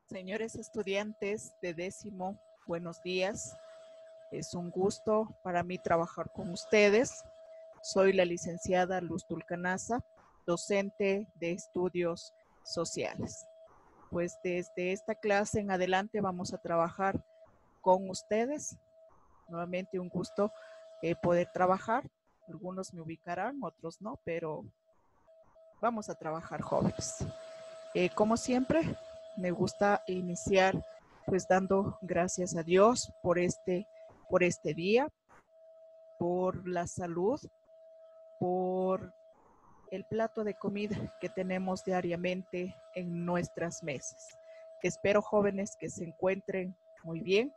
Señores estudiantes de décimo, buenos días. Es un gusto para mí trabajar con ustedes. Soy la licenciada Luz Tulcanaza, docente de estudios sociales. Pues desde esta clase en adelante vamos a trabajar con ustedes. Nuevamente un gusto poder trabajar. Algunos me ubicarán, otros no, pero vamos a trabajar jóvenes. Como siempre, me gusta iniciar pues dando gracias a Dios por este día, por la salud, por el plato de comida que tenemos diariamente en nuestras mesas. Espero, jóvenes, que se encuentren muy bien,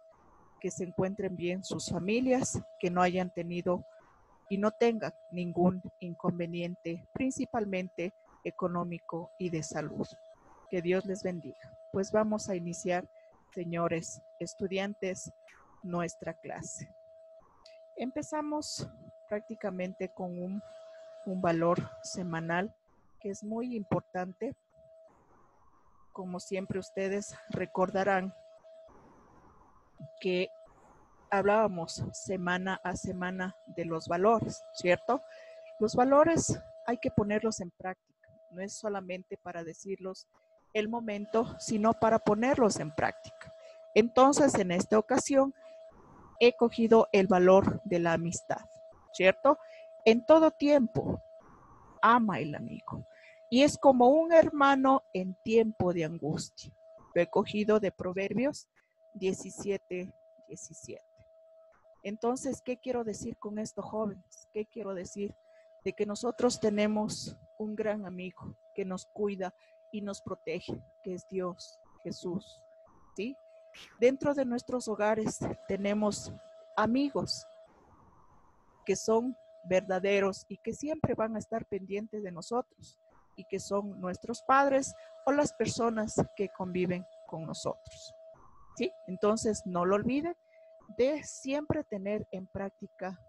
que se encuentren bien sus familias, que no hayan tenido y no tengan ningún inconveniente, principalmente económico y de salud. Que Dios les bendiga. Pues vamos a iniciar, señores estudiantes, nuestra clase. Empezamos prácticamente con un valor semanal que es muy importante. Como siempre ustedes recordarán que hablábamos semana a semana de los valores, ¿cierto? Los valores hay que ponerlos en práctica, no es solamente para decirlos el momento, sino para ponerlos en práctica. Entonces, en esta ocasión, he cogido el valor de la amistad, ¿cierto? En todo tiempo, ama el amigo. Y es como un hermano en tiempo de angustia. Lo he cogido de Proverbios 17:17. Entonces, ¿qué quiero decir con esto, jóvenes? ¿Qué quiero decir? De que nosotros tenemos un gran amigo que nos cuida y nos protege, que es Dios, Jesús, ¿sí? Dentro de nuestros hogares tenemos amigos que son verdaderos y que siempre van a estar pendientes de nosotros y que son nuestros padres o las personas que conviven con nosotros, ¿sí? Entonces, no lo olviden de siempre tener en práctica,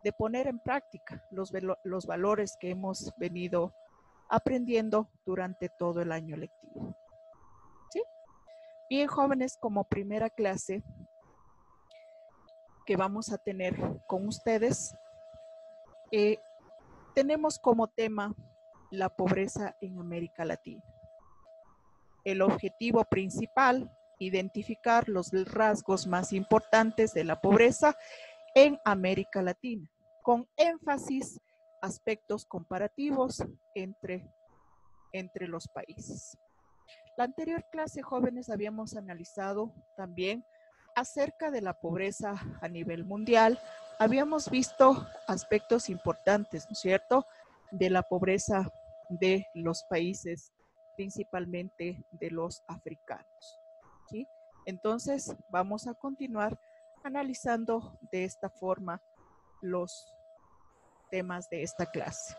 de poner en práctica los valores que hemos venido aprendiendo durante todo el año lectivo, ¿sí? Bien, jóvenes, como primera clase que vamos a tener con ustedes, tenemos como tema la pobreza en América Latina. El objetivo principal, identificar los rasgos más importantes de la pobreza en América Latina, con énfasis aspectos comparativos entre los países. La anterior clase, jóvenes, habíamos analizado también acerca de la pobreza a nivel mundial. Habíamos visto aspectos importantes, ¿no es cierto?, de la pobreza de los países, principalmente de los africanos, ¿sí? Entonces, vamos a continuar analizando de esta forma los temas de esta clase.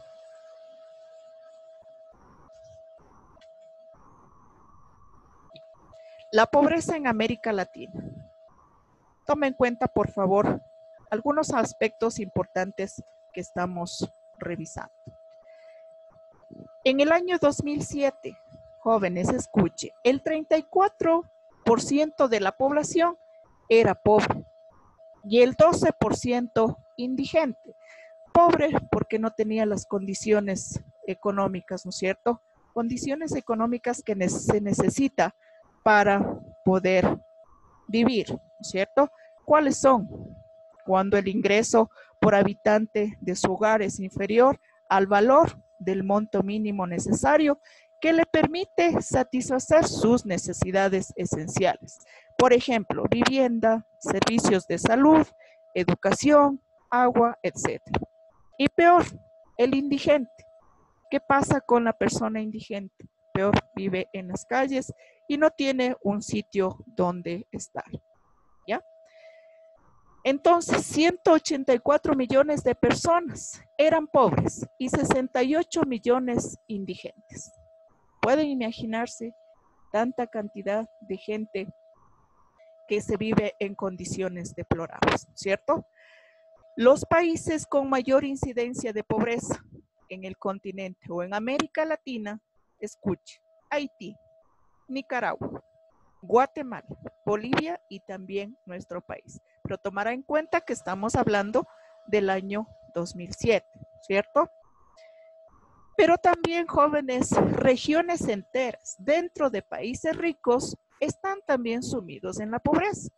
La pobreza en América Latina. Tome en cuenta, por favor, algunos aspectos importantes que estamos revisando. En el año 2007, jóvenes, escuche, el 34% de la población era pobre y el 12% indigente. Pobre porque no tenía las condiciones económicas, ¿no es cierto? Condiciones económicas que se necesita para poder vivir, ¿no es cierto? ¿Cuáles son? Cuando el ingreso por habitante de su hogar es inferior al valor del monto mínimo necesario que le permite satisfacer sus necesidades esenciales. Por ejemplo, vivienda, servicios de salud, educación, agua, etc. Y peor, el indigente. ¿Qué pasa con la persona indigente? Peor, vive en las calles y no tiene un sitio donde estar, ¿ya? Entonces, 184 millones de personas eran pobres y 68 millones indigentes. ¿Pueden imaginarse tanta cantidad de gente que se vive en condiciones deplorables, ¿cierto? Los países con mayor incidencia de pobreza en el continente o en América Latina, escuche, Haití, Nicaragua, Guatemala, Bolivia y también nuestro país. Pero tomará en cuenta que estamos hablando del año 2007, ¿cierto? Pero también, jóvenes, regiones enteras dentro de países ricos están también sumidos en la pobreza,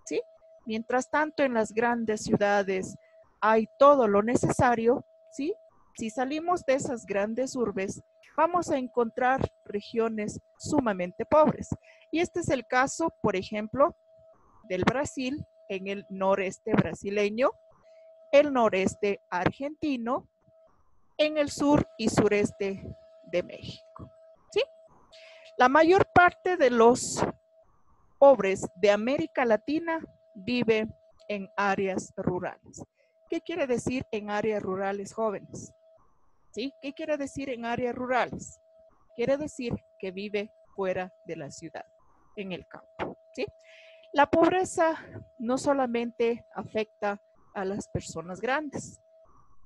¿sí? Mientras tanto, en las grandes ciudades hay todo lo necesario, ¿sí? Si salimos de esas grandes urbes, vamos a encontrar regiones sumamente pobres. Y este es el caso, por ejemplo, del Brasil, en el noreste brasileño, el noreste argentino, en el sur y sureste de México, ¿sí? La mayor parte de los pobres de América Latina vive en áreas rurales. ¿Qué quiere decir en áreas rurales, jóvenes? ¿Sí? ¿Qué quiere decir en áreas rurales? Quiere decir que vive fuera de la ciudad, en el campo, ¿sí? La pobreza no solamente afecta a las personas grandes,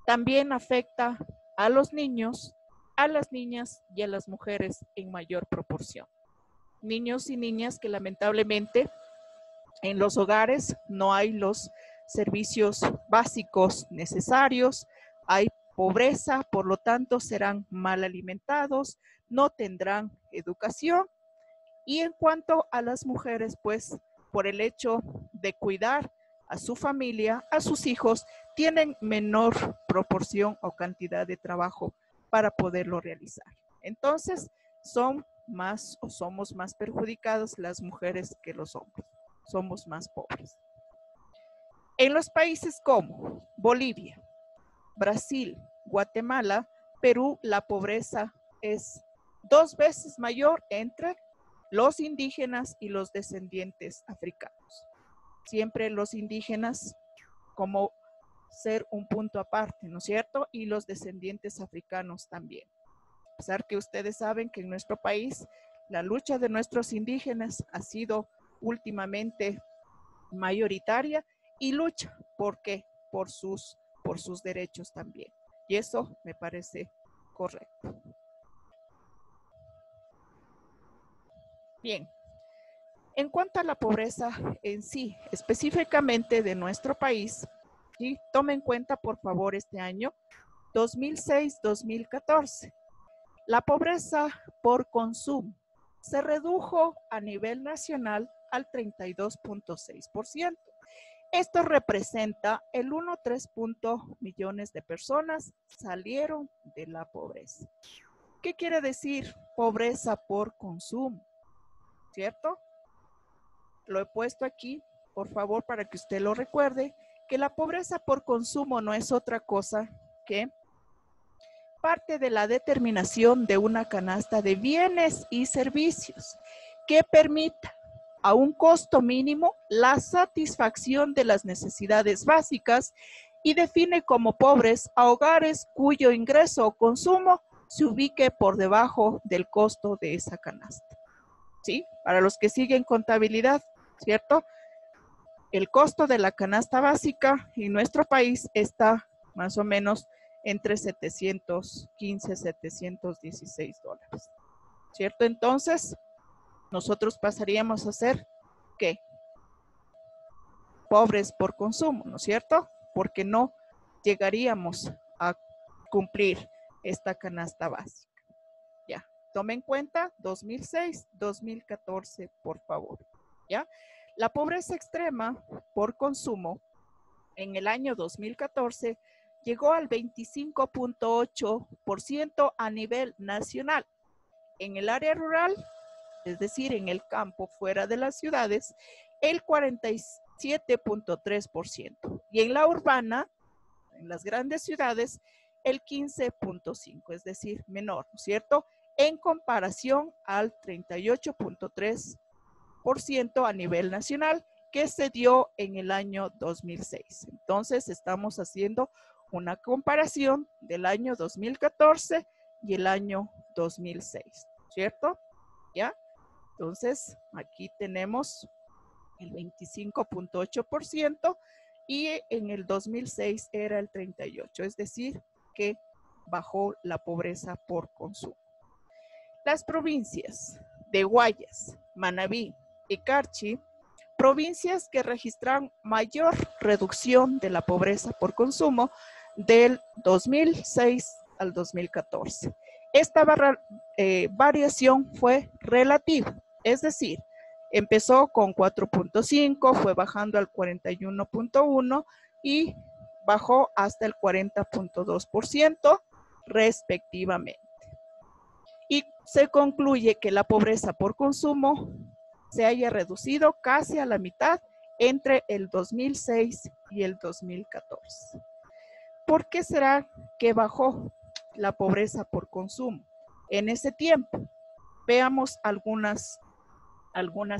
también afecta a los niños, a las niñas y a las mujeres en mayor proporción. Niños y niñas que lamentablemente en los hogares no hay los servicios básicos necesarios, hay pobreza, por lo tanto serán mal alimentados, no tendrán educación. Y en cuanto a las mujeres, pues por el hecho de cuidar a su familia, a sus hijos, tienen menor proporción o cantidad de trabajo para poderlo realizar. Entonces, son más o somos más perjudicadas las mujeres que los hombres. Somos más pobres. En los países como Bolivia, Brasil, Guatemala, Perú, la pobreza es 2 veces mayor entre los indígenas y los descendientes africanos. Siempre los indígenas como ser un punto aparte, ¿no es cierto? Y los descendientes africanos también. A pesar que ustedes saben que en nuestro país la lucha de nuestros indígenas ha sido últimamente mayoritaria y lucha, ¿por qué? Por sus derechos también. Y eso me parece correcto. Bien, en cuanto a la pobreza en sí, específicamente de nuestro país, ¿sí? Tome en cuenta, por favor, este año 2006-2014. La pobreza por consumo se redujo a nivel nacional al 32.6%. Esto representa el 1,3 millones de personas salieron de la pobreza. ¿Qué quiere decir pobreza por consumo? ¿Cierto? Lo he puesto aquí, por favor, para que usted lo recuerde, que la pobreza por consumo no es otra cosa que parte de la determinación de una canasta de bienes y servicios que permita a un costo mínimo la satisfacción de las necesidades básicas y define como pobres a hogares cuyo ingreso o consumo se ubique por debajo del costo de esa canasta. ¿Sí? Para los que siguen contabilidad, ¿cierto? El costo de la canasta básica en nuestro país está más o menos entre 715, 716 dólares, ¿cierto? Entonces, nosotros pasaríamos a ser, ¿qué? Pobres por consumo, ¿no es cierto? Porque no llegaríamos a cumplir esta canasta básica. Ya, tome en cuenta 2006, 2014, por favor, ¿ya? La pobreza extrema por consumo en el año 2014 llegó al 25.8% a nivel nacional. En el área rural, es decir, en el campo fuera de las ciudades, el 47.3%. Y en la urbana, en las grandes ciudades, el 15.5%, es decir, menor, ¿no es cierto? En comparación al 38.3% a nivel nacional que se dio en el año 2006. Entonces, estamos haciendo una comparación del año 2014 y el año 2006, ¿cierto? ¿Ya? Entonces, aquí tenemos el 25.8% y en el 2006 era el 38%, es decir, que bajó la pobreza por consumo. Las provincias de Guayas, Manabí, y Carchi, provincias que registran mayor reducción de la pobreza por consumo del 2006 al 2014. Esta variación fue relativa, es decir, empezó con 4.5, fue bajando al 41.1 y bajó hasta el 40.2% respectivamente. Y se concluye que la pobreza por consumo se haya reducido casi a la mitad entre el 2006 y el 2014. ¿Por qué será que bajó la pobreza por consumo en ese tiempo? Veamos algunas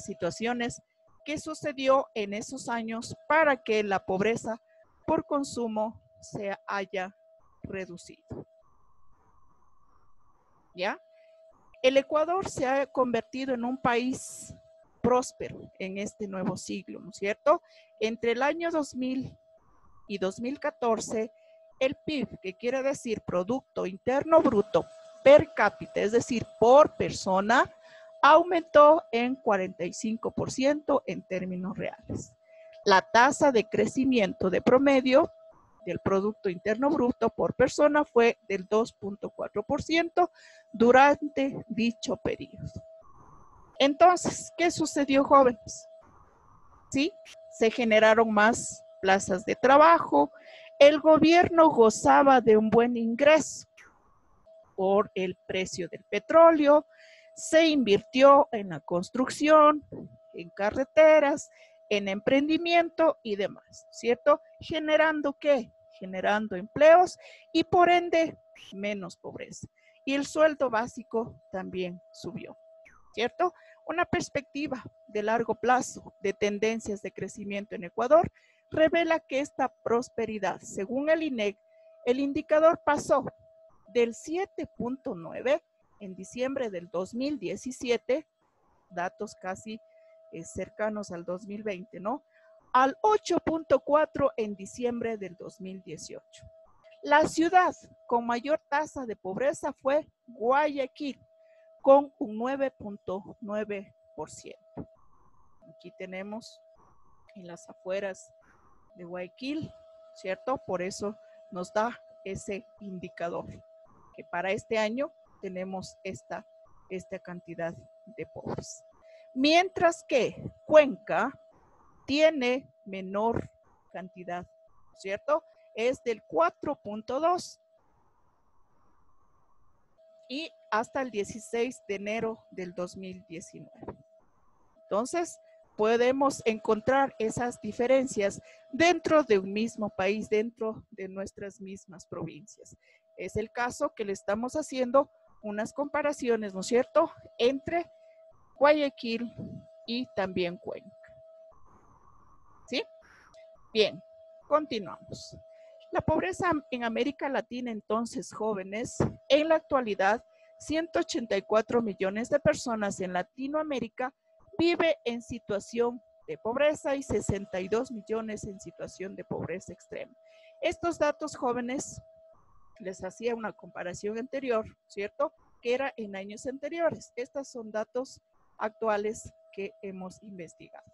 situaciones que sucedió en esos años para que la pobreza por consumo se haya reducido. ¿Ya? El Ecuador se ha convertido en un país próspero en este nuevo siglo, ¿no es cierto? Entre el año 2000 y 2014, el PIB, que quiere decir Producto Interno Bruto per cápita, es decir, por persona, aumentó en 45% en términos reales. La tasa de crecimiento de promedio del Producto Interno Bruto por persona fue del 2.4% durante dicho periodo. Entonces, ¿qué sucedió, jóvenes? ¿Sí? Se generaron más plazas de trabajo, el gobierno gozaba de un buen ingreso por el precio del petróleo, se invirtió en la construcción, en carreteras, en emprendimiento y demás, ¿cierto? ¿Generando qué? Generando empleos y por ende menos pobreza. Y el sueldo básico también subió, ¿cierto? Una perspectiva de largo plazo de tendencias de crecimiento en Ecuador revela que esta prosperidad, según el INEC, el indicador pasó del 7.9 en diciembre del 2017, datos casi cercanos al 2020, ¿no? Al 8.4 en diciembre del 2018. La ciudad con mayor tasa de pobreza fue Guayaquil, con un 9.9%. Aquí tenemos en las afueras de Guayaquil, ¿cierto? Por eso nos da ese indicador, que para este año tenemos esta cantidad de pobres. Mientras que Cuenca tiene menor cantidad, ¿cierto? Es del 4.2 y hasta el 16 de enero del 2019. Entonces, podemos encontrar esas diferencias dentro de un mismo país, dentro de nuestras mismas provincias. Es el caso que le estamos haciendo unas comparaciones, ¿no es cierto?, entre Guayaquil y también Cuenca. ¿Sí? Bien, continuamos. La pobreza en América Latina, entonces, jóvenes, en la actualidad, 184 millones de personas en Latinoamérica vive en situación de pobreza y 62 millones en situación de pobreza extrema. Estos datos, jóvenes, les hacía una comparación anterior, ¿cierto?, que era en años anteriores. Estos son datos actuales que hemos investigado.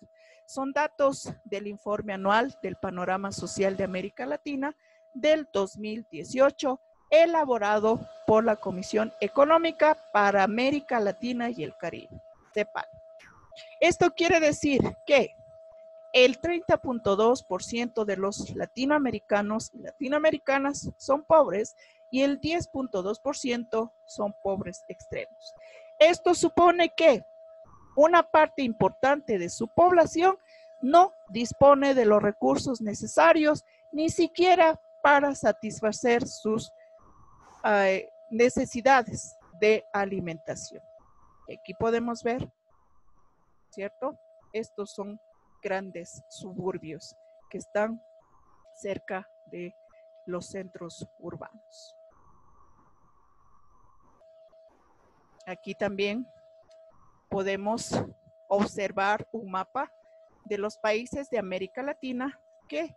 Son datos del informe anual del Panorama Social de América Latina del 2018, elaborado por la Comisión Económica para América Latina y el Caribe, CEPAL. Esto quiere decir que el 30.2% de los latinoamericanos y latinoamericanas son pobres y el 10.2% son pobres extremos. Esto supone que una parte importante de su población no dispone de los recursos necesarios ni siquiera para satisfacer sus necesidades de alimentación. Aquí podemos ver, ¿cierto? Estos son grandes suburbios que están cerca de los centros urbanos. Aquí también podemos observar un mapa de los países de América Latina que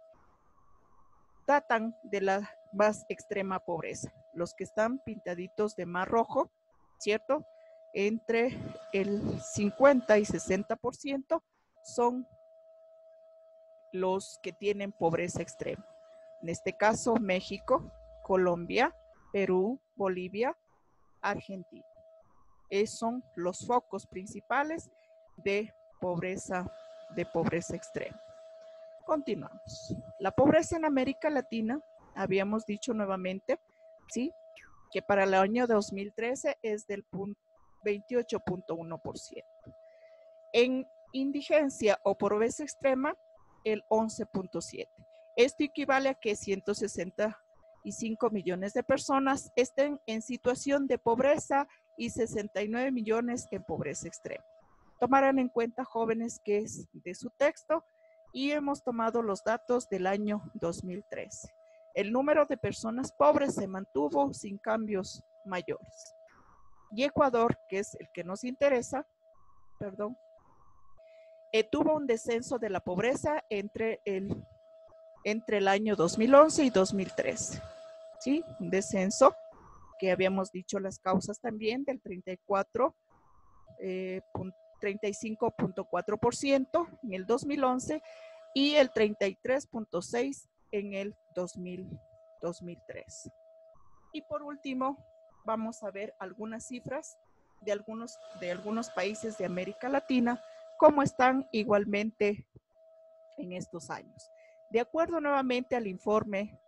datan de la más extrema pobreza. Los que están pintaditos de mar rojo, ¿cierto? entre el 50 y 60% son los que tienen pobreza extrema. En este caso, México, Colombia, Perú, Bolivia, Argentina. Esos son los focos principales de pobreza extrema. Continuamos. La pobreza en América Latina, habíamos dicho nuevamente, ¿sí?, que para el año 2013 es del 28.1%. En indigencia o pobreza extrema, el 11.7%. Esto equivale a que 165 millones de personas estén en situación de pobreza y 69 millones en pobreza extrema. Tomarán en cuenta, jóvenes, que es de su texto, y hemos tomado los datos del año 2013. El número de personas pobres se mantuvo sin cambios mayores. Y Ecuador, que es el que nos interesa, tuvo un descenso de la pobreza entre el año 2011 y 2013. ¿Sí? Un descenso que habíamos dicho las causas también del 35.4% en el 2011 y el 33.6% en el 2003. Y por último, vamos a ver algunas cifras de algunos países de América Latina, cómo están igualmente en estos años. De acuerdo nuevamente al informe,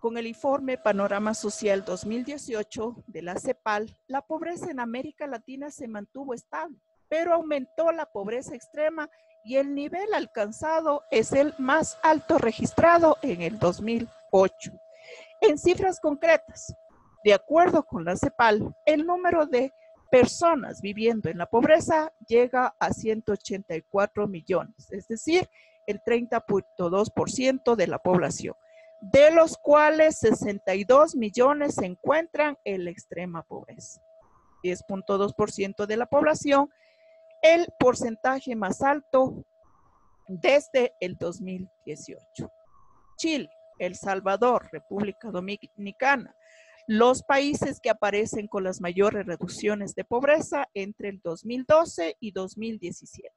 con el informe Panorama Social 2018 de la CEPAL, la pobreza en América Latina se mantuvo estable, pero aumentó la pobreza extrema y el nivel alcanzado es el más alto registrado en el 2008. En cifras concretas, de acuerdo con la CEPAL, el número de personas viviendo en la pobreza llega a 184 millones, es decir, el 30.2% de la población, de los cuales 62 millones se encuentran en la extrema pobreza. 10.2% de la población, el porcentaje más alto desde el 2018. Chile, El Salvador, República Dominicana, los países que aparecen con las mayores reducciones de pobreza entre el 2012 y 2017,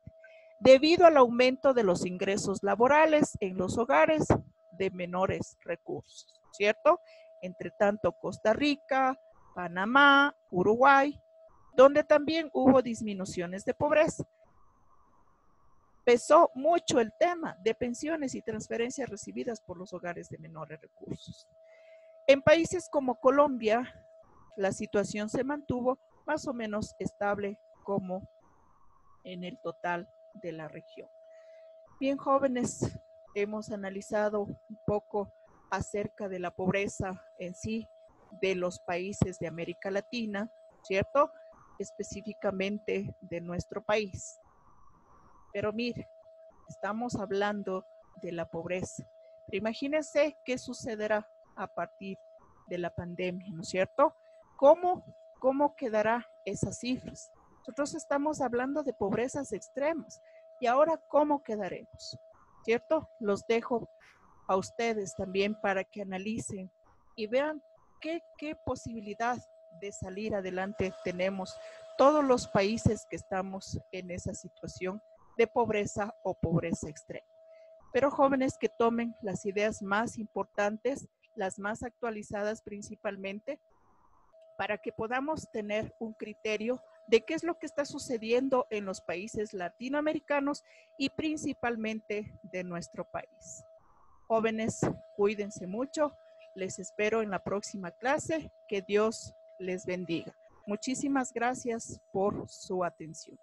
debido al aumento de los ingresos laborales en los hogares de menores recursos, ¿cierto? Entre tanto, Costa Rica, Panamá, Uruguay, donde también hubo disminuciones de pobreza. Pesó mucho el tema de pensiones y transferencias recibidas por los hogares de menores recursos. En países como Colombia, la situación se mantuvo más o menos estable como en el total de la región. Bien, jóvenes, hemos analizado un poco acerca de la pobreza en sí de los países de América Latina, ¿cierto? Específicamente de nuestro país. Pero mire, estamos hablando de la pobreza. Pero imagínense qué sucederá a partir de la pandemia, ¿no es cierto? ¿Cómo quedará esas cifras? Nosotros estamos hablando de pobrezas extremas. Y ahora, ¿cómo quedaremos? ¿Cierto? Los dejo a ustedes también para que analicen y vean qué posibilidad de salir adelante tenemos todos los países que estamos en esa situación de pobreza o pobreza extrema. Pero jóvenes, que tomen las ideas más importantes, las más actualizadas principalmente, para que podamos tener un criterio de qué es lo que está sucediendo en los países latinoamericanos y principalmente de nuestro país. Jóvenes, cuídense mucho. Les espero en la próxima clase. Que Dios les bendiga. Muchísimas gracias por su atención.